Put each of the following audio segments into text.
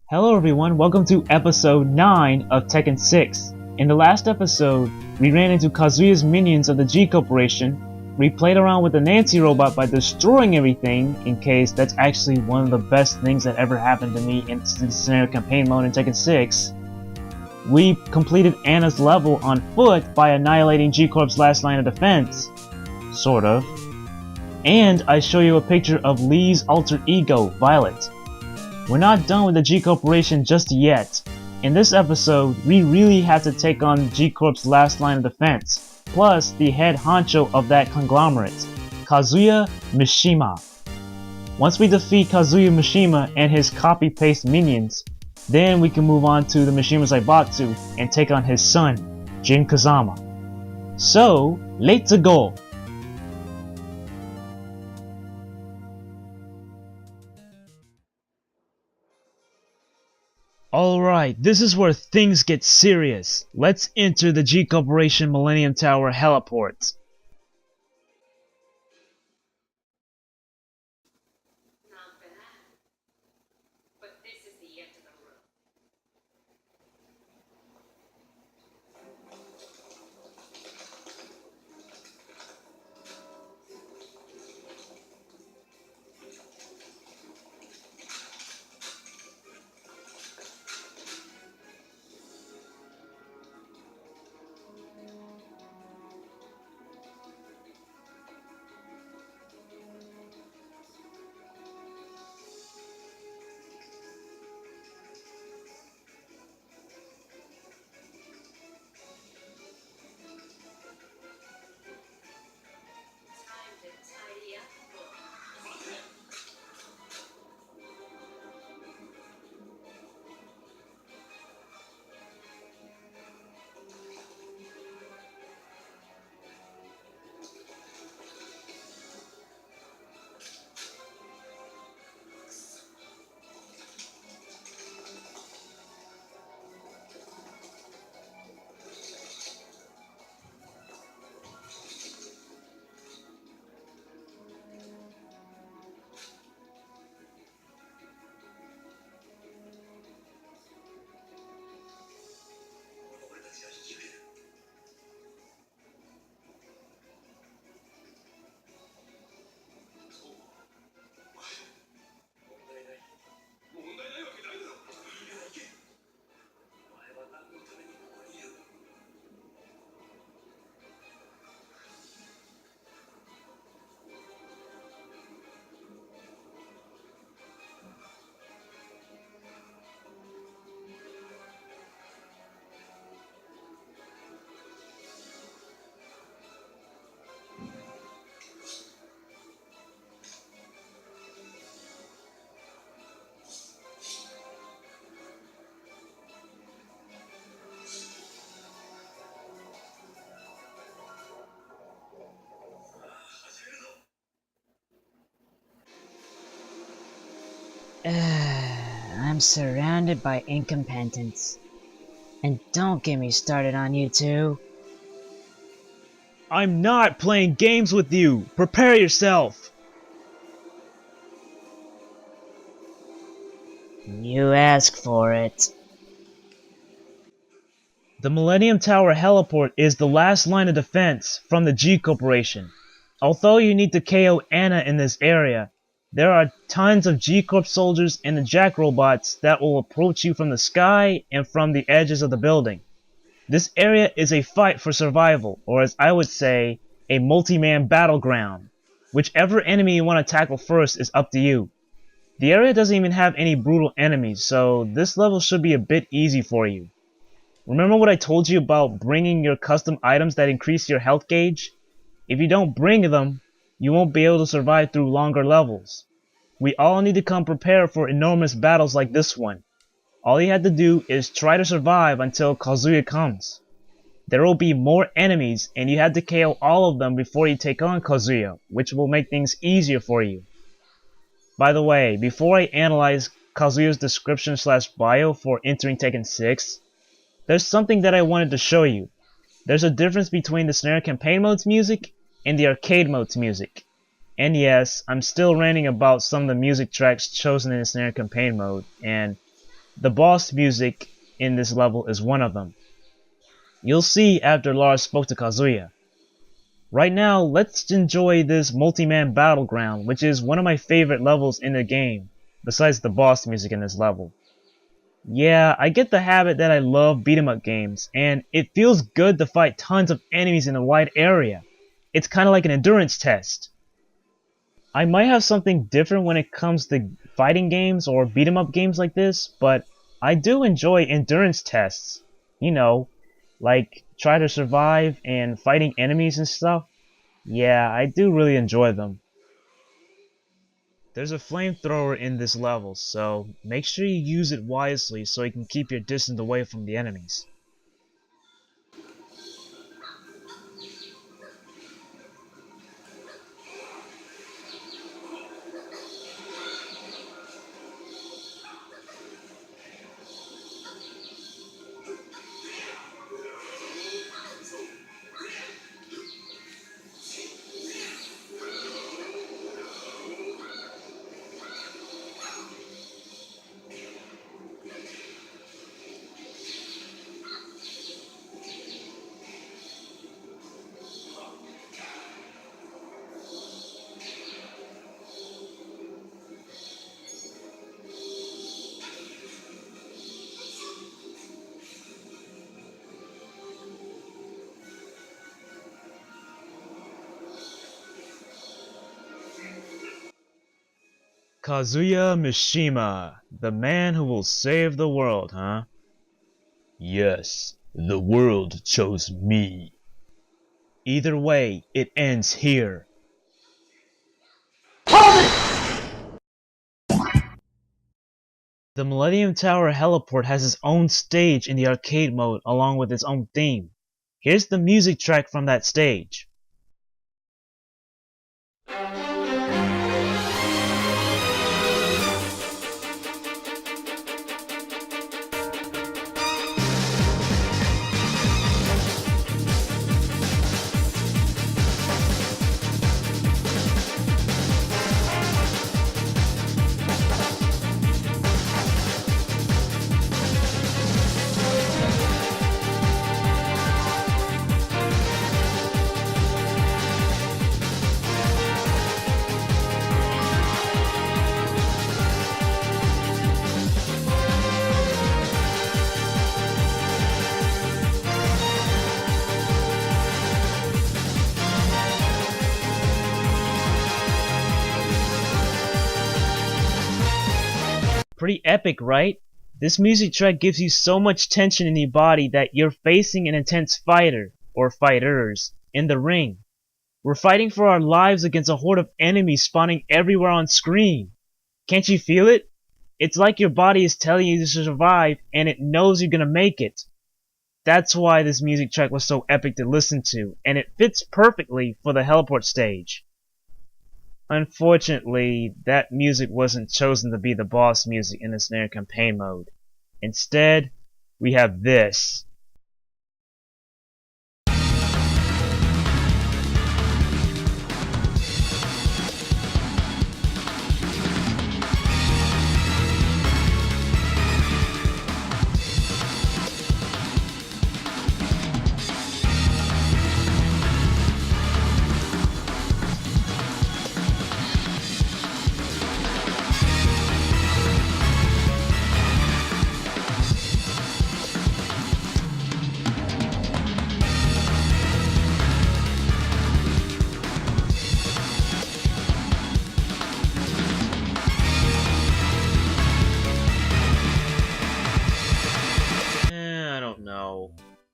Hello everyone, welcome to episode 9 of Tekken 6. In the last episode, we ran into Kazuya's minions of the G Corporation, we played around with the Nancy robot by destroying everything, in case that's actually one of the best things that ever happened to me in the scenario campaign mode in Tekken 6. We completed Anna's level on foot by annihilating G Corp's last line of defense. Sort of. And I show you a picture of Lee's alter ego, Violet. We're not done with the G Corporation just yet. In this episode, we really have to take on G Corp's last line of defense, plus the head honcho of that conglomerate, Kazuya Mishima. Once we defeat Kazuya Mishima and his copy-paste minions, then we can move on to the Mishima Zaibatsu and take on his son, Jin Kazama. So, let's go! Alright, this is where things get serious. Let's enter the G Corporation Millennium Tower heliport. Not bad. But this is the end of the room. Time to tidy up. I'm surrounded by incompetents. And don't get me started on you two. I'm not playing games with you! Prepare yourself! You ask for it. The Millennium Tower heliport is the last line of defense from the G Corporation. Although you need to KO Anna in this area, there are tons of G Corp soldiers and the Jack robots that will approach you from the sky and from the edges of the building. This area is a fight for survival, or as I would say, a multi-man battleground. Whichever enemy you want to tackle first is up to you. The area doesn't even have any brutal enemies, so this level should be a bit easy for you. Remember what I told you about bringing your custom items that increase your health gauge? If you don't bring them, you won't be able to survive through longer levels. We all need to come prepared for enormous battles like this one. All you have to do is try to survive until Kazuya comes. There will be more enemies and you have to KO all of them before you take on Kazuya, which will make things easier for you. By the way, before I analyze Kazuya's description/bio for entering Tekken 6, there's something that I wanted to show you. There's a difference between the scenario campaign mode's music and the arcade mode's music. And yes, I'm still ranting about some of the music tracks chosen in the scenario campaign mode, and The boss music in this level is one of them. You'll see after Lars spoke to Kazuya. Right now, let's enjoy this multi-man Battleground, which is one of my favorite levels in the game, besides the boss music in this level. Yeah, I get the habit that I love beat-em-up games, and it feels good to fight tons of enemies in a wide area. It's kinda like an endurance test. I might have something different when it comes to fighting games or beat-em-up games like this, but I do enjoy endurance tests. You know, like try to survive and fighting enemies and stuff. Yeah, I do really enjoy them. There's a flamethrower in this level, so make sure you use it wisely so you can keep your distance away from the enemies. Kazuya Mishima, the man who will save the world, huh? Yes, the world chose me. Either way, it ends here. The Millennium Tower heliport has its own stage in the arcade mode along with its own theme. Here's the music track from that stage. Pretty epic, right? This music track gives you so much tension in your body that you're facing an intense fighter, or fighters, in the ring. We're fighting for our lives against a horde of enemies spawning everywhere on screen. Can't you feel it? It's like your body is telling you to survive and it knows you're gonna make it. That's why this music track was so epic to listen to, and it fits perfectly for the heliport stage. Unfortunately, that music wasn't chosen to be the boss music in the Snare campaign mode. Instead, we have this.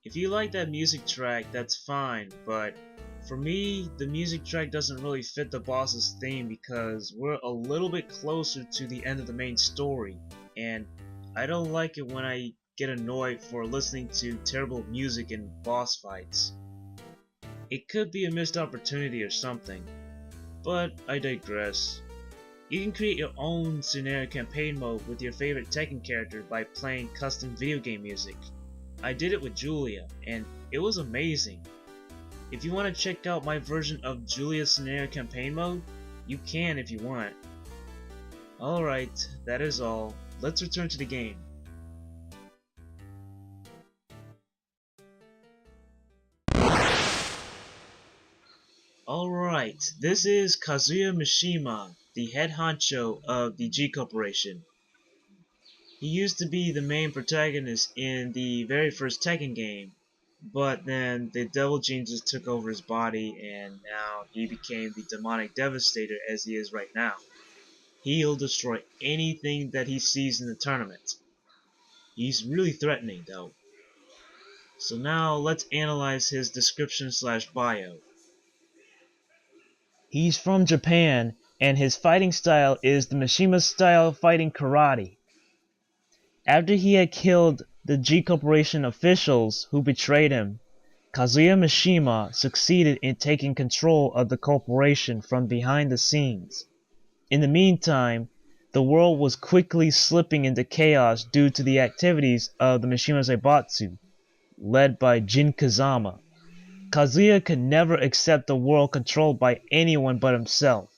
If you like that music track, that's fine, but for me, the music track doesn't really fit the boss's theme because we're a little bit closer to the end of the main story, and I don't like it when I get annoyed for listening to terrible music in boss fights. It could be a missed opportunity or something, but I digress. You can create your own scenario campaign mode with your favorite Tekken character by playing custom video game music. I did it with Julia, and it was amazing. If you want to check out my version of Julia's scenario campaign mode, you can if you want. Alright, that is all. Let's return to the game. Alright, this is Kazuya Mishima, the head honcho of the G Corporation. He used to be the main protagonist in the very first Tekken game, but then the devil gene just took over his body and now he became the demonic devastator as he is right now. He'll destroy anything that he sees in the tournament. He's really threatening though. So now let's analyze his description / bio. He's from Japan, and his fighting style is the Mishima style fighting karate. After he had killed the G Corporation officials who betrayed him, Kazuya Mishima succeeded in taking control of the corporation from behind the scenes. In the meantime, the world was quickly slipping into chaos due to the activities of the Mishima Zaibatsu, led by Jin Kazama. Kazuya could never accept a world controlled by anyone but himself,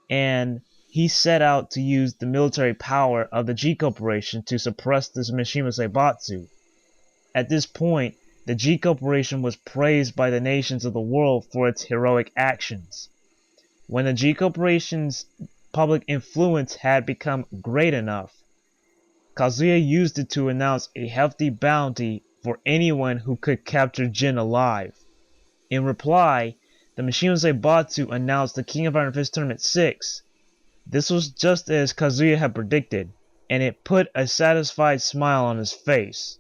and he set out to use the military power of the G Corporation to suppress the Mishima Zaibatsu. At this point, the G Corporation was praised by the nations of the world for its heroic actions. When the G Corporation's public influence had become great enough, Kazuya used it to announce a hefty bounty for anyone who could capture Jin alive. In reply, the Mishima Zaibatsu announced the King of Iron Fist Tournament 6. This was just as Kazuya had predicted, and it put a satisfied smile on his face.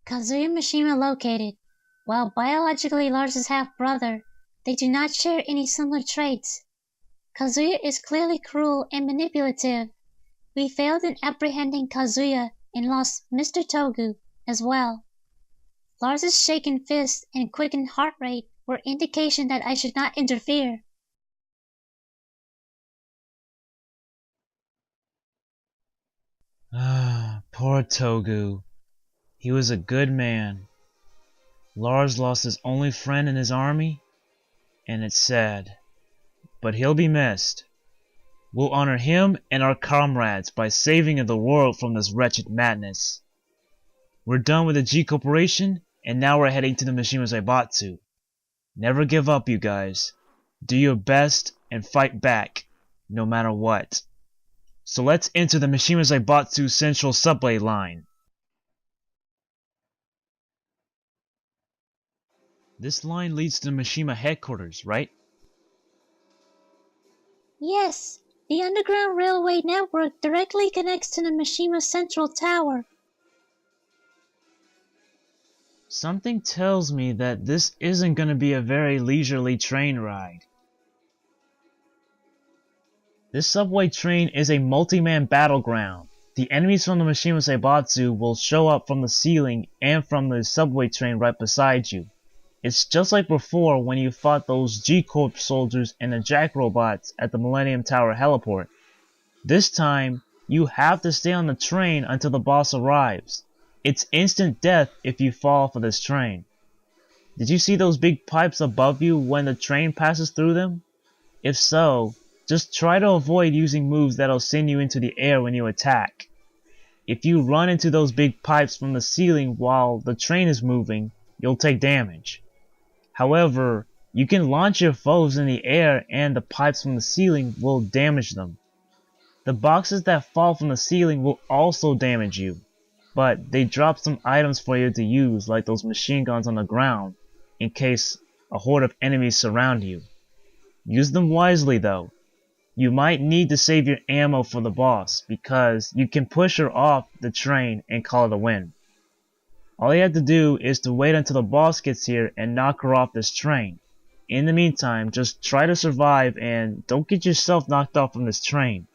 Kazuya Mishima located. While biologically Lars' half-brother, they do not share any similar traits. Kazuya is clearly cruel and manipulative. We failed in apprehending Kazuya and lost Mr. Togu as well. Lars' shaken fist and quickened heart rate were indication that I should not interfere. Poor Togu. He was a good man. Lars lost his only friend in his army, and it's sad. But he'll be missed. We'll honor him and our comrades by saving the world from this wretched madness. We're done with the G Corporation, and now we're heading to the Mishima Zaibatsu. Never give up, you guys. Do your best and fight back, no matter what. So let's enter the Mishima Zaibatsu Central Subway line. This line leads to the Mishima headquarters, right? Yes, the underground railway network directly connects to the Mishima Central Tower. Something tells me that this isn't going to be a very leisurely train ride. This subway train is a multi-man battleground. The enemies from the Mishima Zaibatsu will show up from the ceiling and from the subway train right beside you. It's just like before when you fought those G-Corp soldiers and the Jack robots at the Millennium Tower heliport. This time, you have to stay on the train until the boss arrives. It's instant death if you fall for this train. Did you see those big pipes above you when the train passes through them? If so, just try to avoid using moves that'll send you into the air when you attack. If you run into those big pipes from the ceiling while the train is moving, you'll take damage. However, you can launch your foes in the air and the pipes from the ceiling will damage them. The boxes that fall from the ceiling will also damage you, but they drop some items for you to use, like those machine guns on the ground, in case a horde of enemies surround you. Use them wisely though. You might need to save your ammo for the boss, because you can push her off the train and call it a win. All you have to do is to wait until the boss gets here and knock her off this train. In the meantime, just try to survive and don't get yourself knocked off from this train.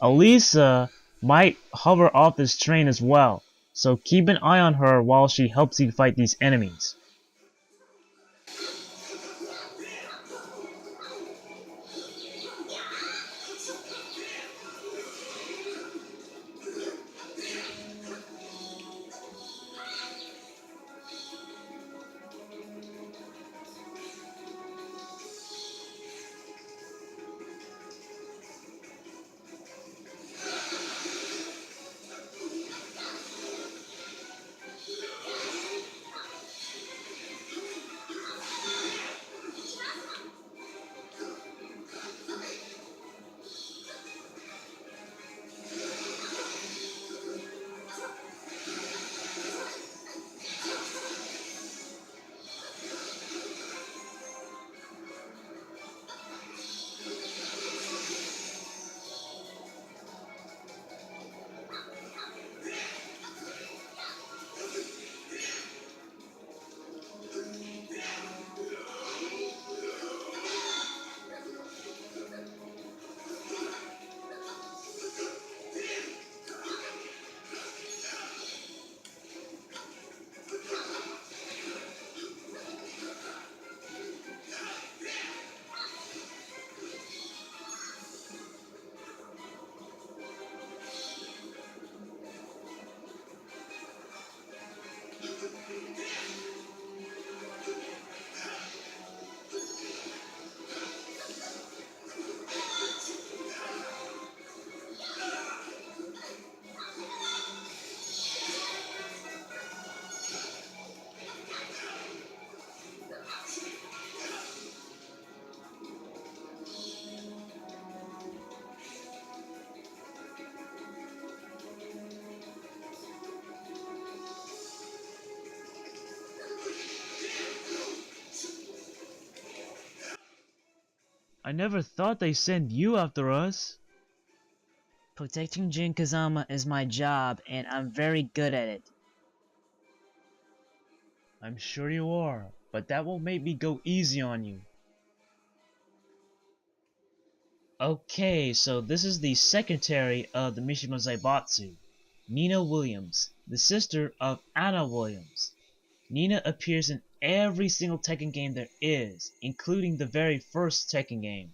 Alisa might hover off this train as well, so keep an eye on her while she helps you fight these enemies. I never thought they'd send you after us. Protecting Jin Kazama is my job, and I'm very good at it. I'm sure you are, but that won't make me go easy on you. Okay, so this is the secretary of the Mishima Zaibatsu, Nina Williams, the sister of Anna Williams. Nina appears in every single Tekken game there is, including the very first Tekken game.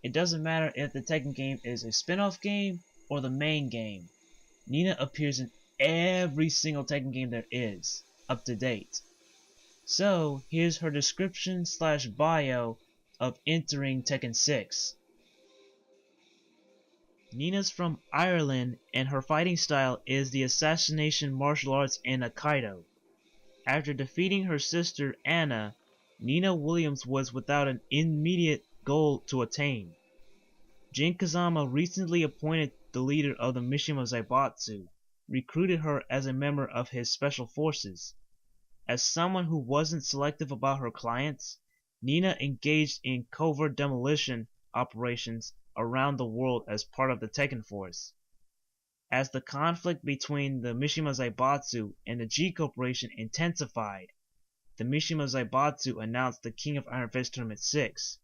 It doesn't matter if the Tekken game is a spin-off game or the main game. Nina appears in every single Tekken game there is, up to date. So, here's her description / bio of entering Tekken 6. Nina's from Ireland and her fighting style is the assassination martial arts and Aikido. After defeating her sister Anna, Nina Williams was without an immediate goal to attain. Jin Kazama recently appointed the leader of the Mishima Zaibatsu, recruited her as a member of his special forces. As someone who wasn't selective about her clients, Nina engaged in covert demolition operations around the world as part of the Tekken force. As the conflict between the Mishima Zaibatsu and the G Corporation intensified, the Mishima Zaibatsu announced the King of Iron Fist Tournament 6.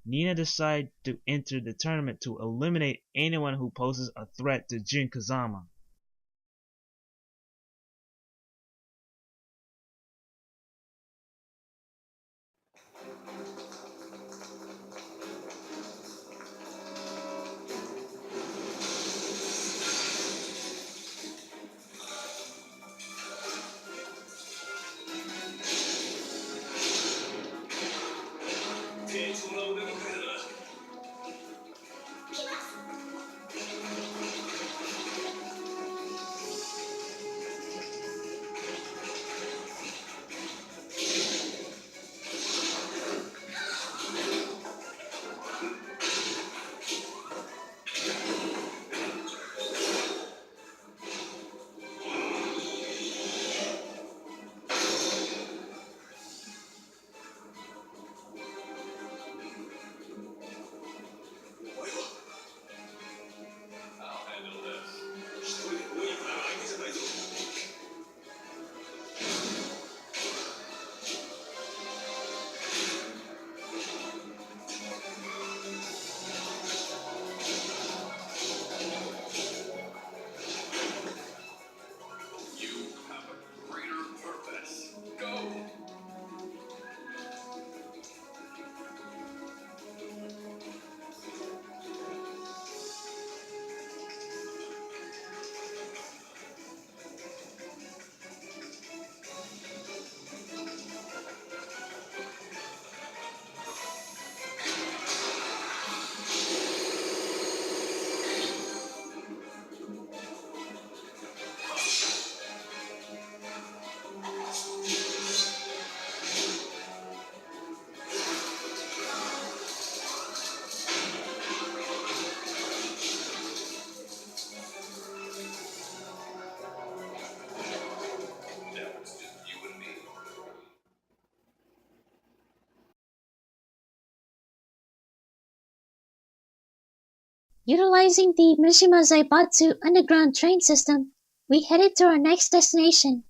Nina decided to enter the tournament to eliminate anyone who poses a threat to Jin Kazama. Utilizing the Mishima Zaibatsu underground train system, we headed to our next destination,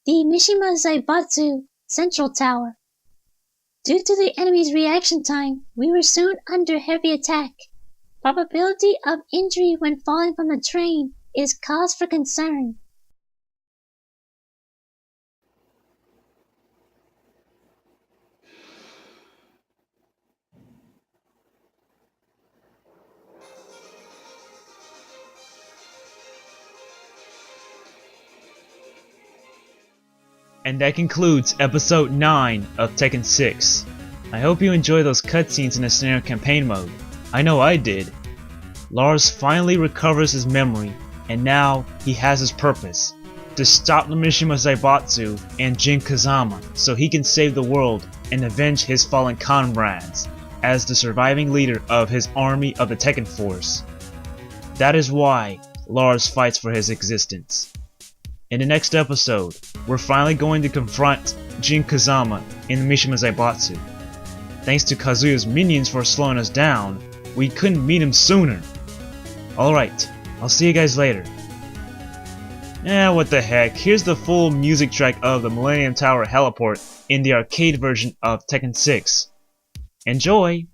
the Mishima Zaibatsu Central Tower. Due to the enemy's reaction time, we were soon under heavy attack. Probability of injury when falling from the train is cause for concern. And that concludes episode 9 of Tekken 6. I hope you enjoy those cutscenes in the scenario campaign mode. I know I did. Lars finally recovers his memory, and now he has his purpose: to stop the Mishima Zaibatsu and Jin Kazama so he can save the world and avenge his fallen comrades as the surviving leader of his army of the Tekken force. That is why Lars fights for his existence. In the next episode, we're finally going to confront Jin Kazama in the Mishima Zaibatsu. Thanks to Kazuya's minions for slowing us down, we couldn't meet him sooner. Alright, I'll see you guys later. What the heck, here's the full music track of the Millennium Tower Heliport in the arcade version of Tekken 6. Enjoy!